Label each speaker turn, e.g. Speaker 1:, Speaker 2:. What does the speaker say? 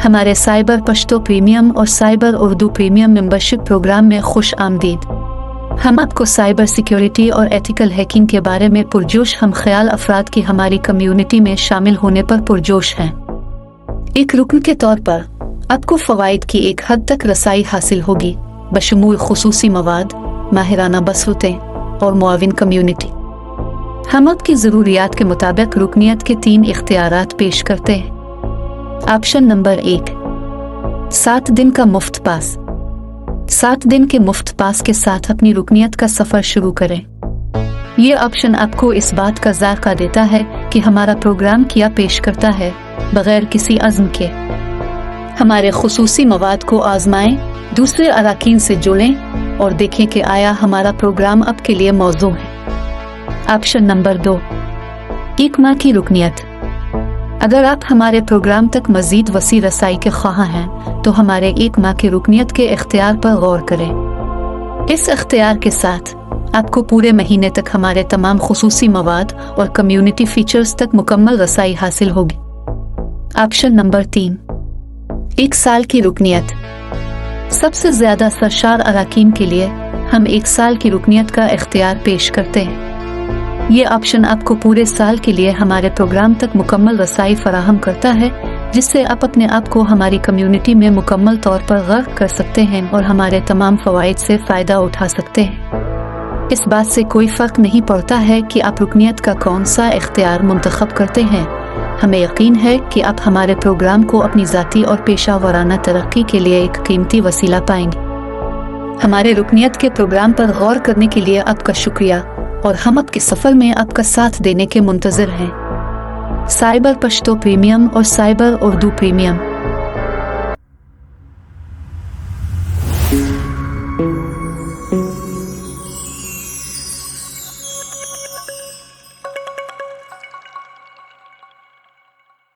Speaker 1: हमारे cyber Pashto premium और cyber Urdu premium membership program में खुश आमदीद। हम आपको साइबर सिक्योरिटी और एथिकल हैकिंग के बारे में पुरजोश हम ख्याल अफराद की हमारी कम्युनिटी में शामिल होने पर पुरजोश हैं। एक रुकन के तौर पर आपको फ़वाइद की एक हद तक रसाई हासिल होगी, बशमूल खुसूसी मवाद, माहिराना बसरतें और मुआविन कम्युनिटी। हम आपकी ज़रूरियात के मुताबिक रुकनियत के 3 इख्तियारात पेश करते हैं। ऑप्शन नंबर 1, 7 दिन का मुफ्त पास। 7 दिन के मुफ्त पास के साथ अपनी रुकनियत का सफ़र शुरू करें। ये ऑप्शन आपको इस बात का ज़ायक़ा देता है कि हमारा प्रोग्राम क्या पेश करता है, बग़ैर किसी अज़्म के। हमारे खुसूसी मवाद को आज़माएं, दूसरे अराकीन से जुड़ें और देखें कि आया हमारा प्रोग्राम आपके लिए मौजू है। ऑप्शन नंबर 2, 1 माह की रुकनियत। अगर आप हमारे प्रोग्राम तक मज़ीद वसी रसाई के ख्वाह हैं तो हमारे 1 माह की रुकनियत के इख्तियार पर गौर करें। इस इख्तियार के साथ आपको पूरे महीने तक हमारे तमाम खुसूसी मवाद और कम्युनिटी फीचर्स तक मुकम्मल रसाई हासिल होगी। ऑप्शन नंबर 3, 1 साल की रुकनियत। सबसे ज़्यादा सरशार अराकीन के लिए हम 1 साल की रुकनियत का इख्तियार पेश करते हैं। ये ऑप्शन आपको पूरे साल के लिए हमारे प्रोग्राम तक मुकम्मल रसाई फराहम करता है, जिससे आप अपने आप को हमारी कम्युनिटी में मुकम्मल तौर पर गर्क कर सकते हैं और हमारे तमाम फ़वाइद से फ़ायदा उठा सकते हैं। इस बात से कोई फ़र्क नहीं पड़ता है कि आप रुकनियत का कौन सा इख्तियार मुंतखब करते हैं। हमें यकीन है कि आप हमारे प्रोग्राम को अपनी ज़ाती और पेशा वराना तरक्की के लिए एक कीमती वसीला पाएंगे। हमारे रुकनियत के प्रोग्राम पर गौर करने के लिए आपका शुक्रिया और हम आपके सफ़र में आपका साथ देने के मुंतज़िर हैं। साइबर पश्तो प्रीमियम और साइबर उर्दू प्रीमियम।